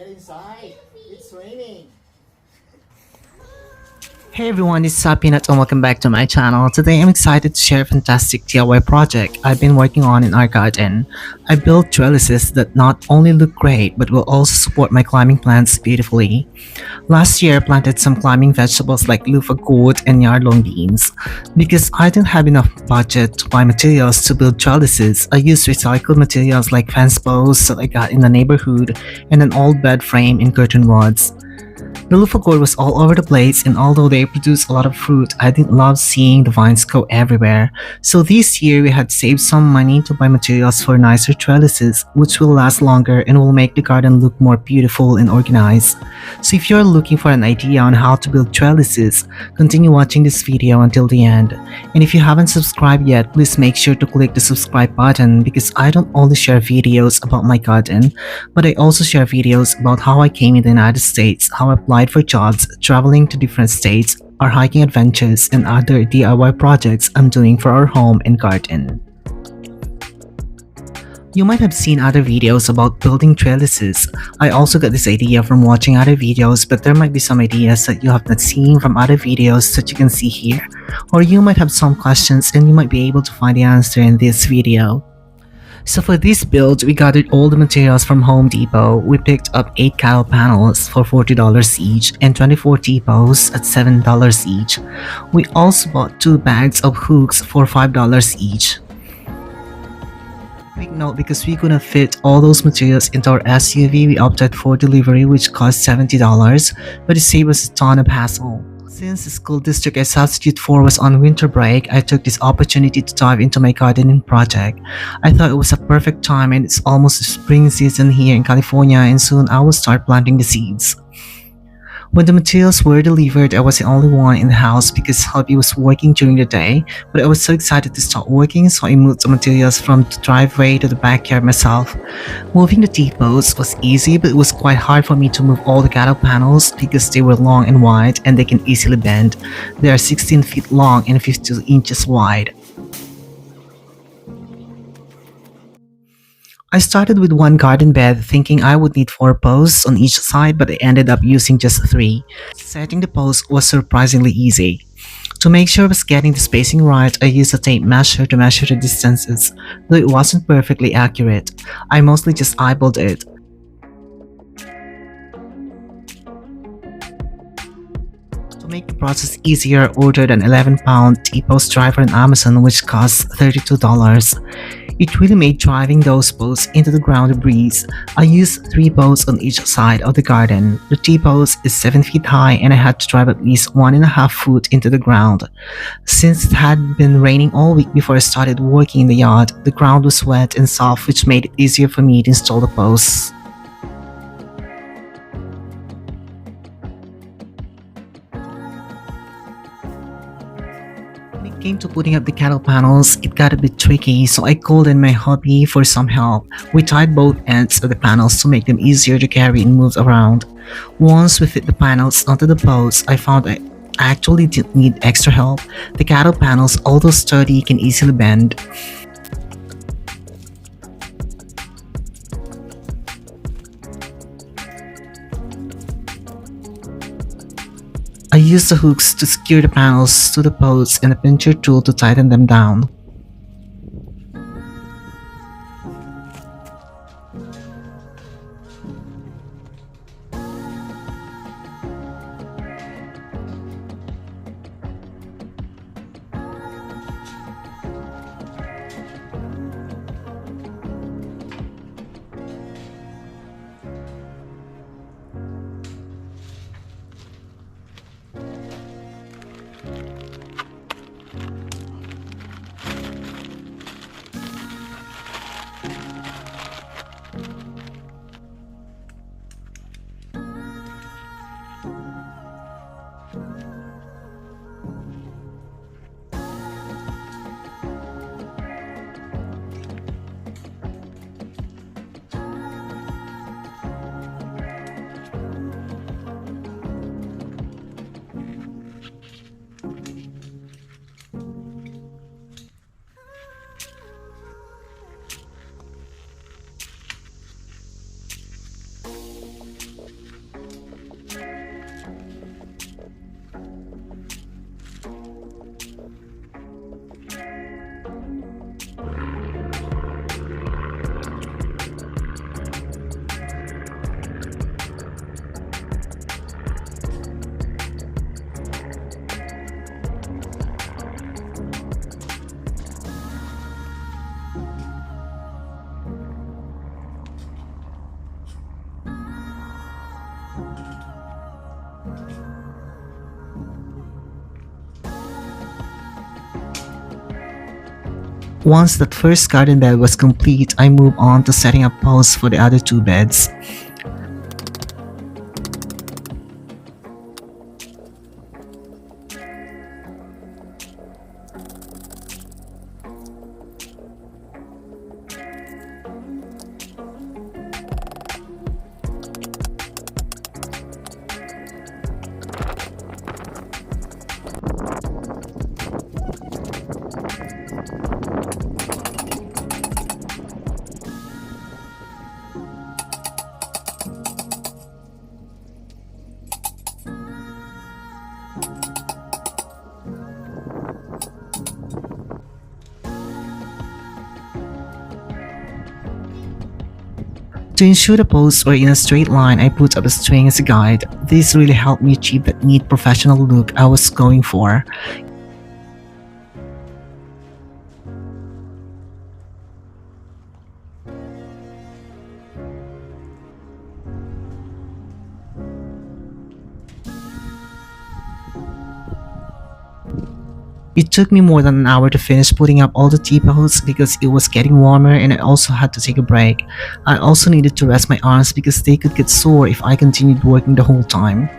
Get inside. It's raining. Hey everyone, it's Peanut and welcome back to my channel. Today I'm excited to share a fantastic DIY project I've been working on in our garden. I built trellises that not only look great but will also support my climbing plants beautifully. Last year I planted some climbing vegetables like loofah gourd and yardlong beans. Because I didn't have enough budget to buy materials to build trellises, I used recycled materials like fence posts that I got in the neighborhood and an old bed frame and curtain rods. The loofah gourd was all over the place, and although they produced a lot of fruit, I didn't love seeing the vines go everywhere. So this year we had saved some money to buy materials for nicer trellises, which will last longer and will make the garden look more beautiful and organized. So if you're looking for an idea on how to build trellises, continue watching this video until the end. And if you haven't subscribed yet, please make sure to click the subscribe button because I don't only share videos about my garden, but I also share videos about how I came in the United States, how I applied for jobs, traveling to different states, our hiking adventures, and other DIY projects I'm doing for our home and garden. You might have seen other videos about building trellises. I also got this idea from watching other videos, but there might be some ideas that you have not seen from other videos that you can see here. Or you might have some questions and you might be able to find the answer in this video. So for this build, we gathered all the materials from Home Depot. We picked up 8 cattle panels for $40 each and 24 T-posts at $7 each. We also bought 2 bags of hooks for $5 each. Quick note, because we couldn't fit all those materials into our SUV, we opted for delivery which cost $70, but it saved us a ton of hassle. Since the school district I substitute for was on winter break, I took this opportunity to dive into my gardening project. I thought it was a perfect time and it's almost the spring season here in California and soon I will start planting the seeds. When the materials were delivered, I was the only one in the house because hubby was working during the day, but I was so excited to start working, so I moved the materials from the driveway to the backyard myself. Moving the T-posts was easy, but it was quite hard for me to move all the cattle panels because they were long and wide and they can easily bend. They are 16 feet long and 52 inches wide. I started with one garden bed thinking I would need 4 posts on each side, but I ended up using just 3. Setting the posts was surprisingly easy. To make sure I was getting the spacing right, I used a tape measure to measure the distances, though it wasn't perfectly accurate. I mostly just eyeballed it. To make the process easier, I ordered an 11-pound T-post driver on Amazon which cost $32. It really made driving those posts into the ground a breeze. I used 3 posts on each side of the garden. The T-post is 7 feet high and I had to drive at least 1.5 foot into the ground. Since it had been raining all week before I started working in the yard, the ground was wet and soft which made it easier for me to install the posts. When it came to putting up the cattle panels, it got a bit tricky, so I called in my hubby for some help. We tied both ends of the panels to make them easier to carry and move around. Once we fit the panels onto the posts, I found I actually didn't need extra help. The cattle panels, although sturdy, can easily bend. I used the hooks to secure the panels to the posts and a pincher tool to tighten them down. Once that first garden bed was complete, I moved on to setting up posts for the other two beds. To ensure the posts were in a straight line, I put up a string as a guide. This really helped me achieve that neat professional look I was going for. It took me more than an hour to finish putting up all the T-posts because it was getting warmer and I also had to take a break. I also needed to rest my arms because they could get sore if I continued working the whole time.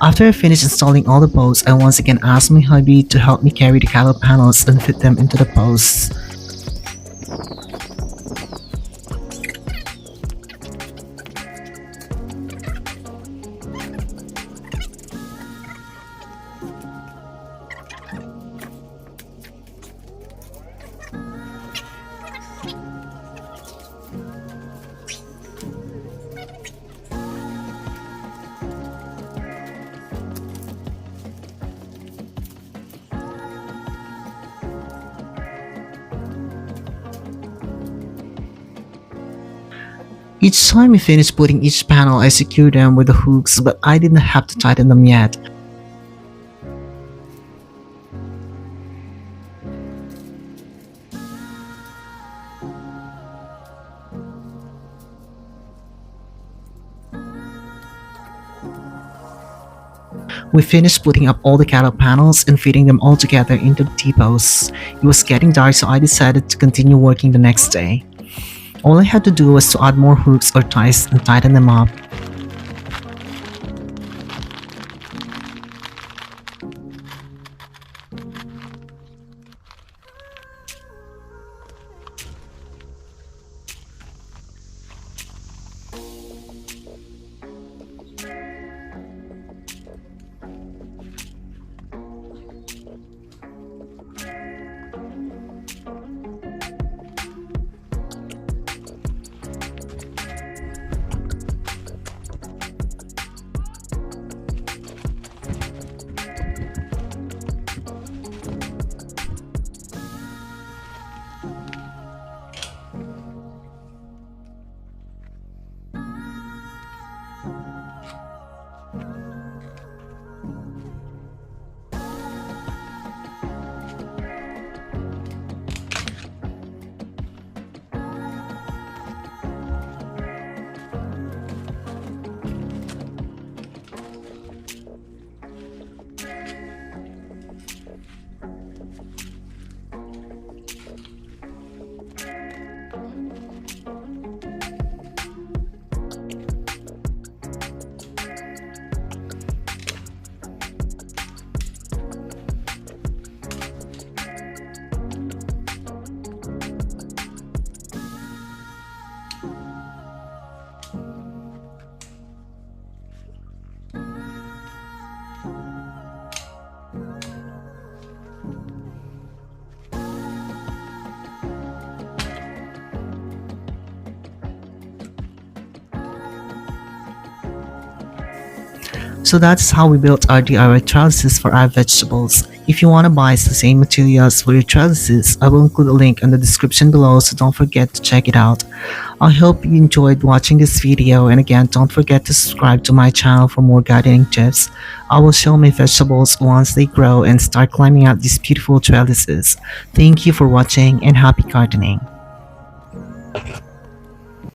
After I finished installing all the posts, I once again asked my hubby to help me carry the cattle panels and fit them into the posts. Each time we finished putting each panel, I secured them with the hooks, but I didn't have to tighten them yet. We finished putting up all the cattle panels and fitting them all together into the T-posts. It was getting dark, so I decided to continue working the next day. All I had to do was to add more hooks or ties and tighten them up. So that's how we built our DIY trellises for our vegetables. If you want to buy the same materials for your trellises, I will include a link in the description below, so don't forget to check it out. I hope you enjoyed watching this video, and again, don't forget to subscribe to my channel for more gardening tips. I will show my vegetables once they grow and start climbing out these beautiful trellises. Thank you for watching and happy gardening.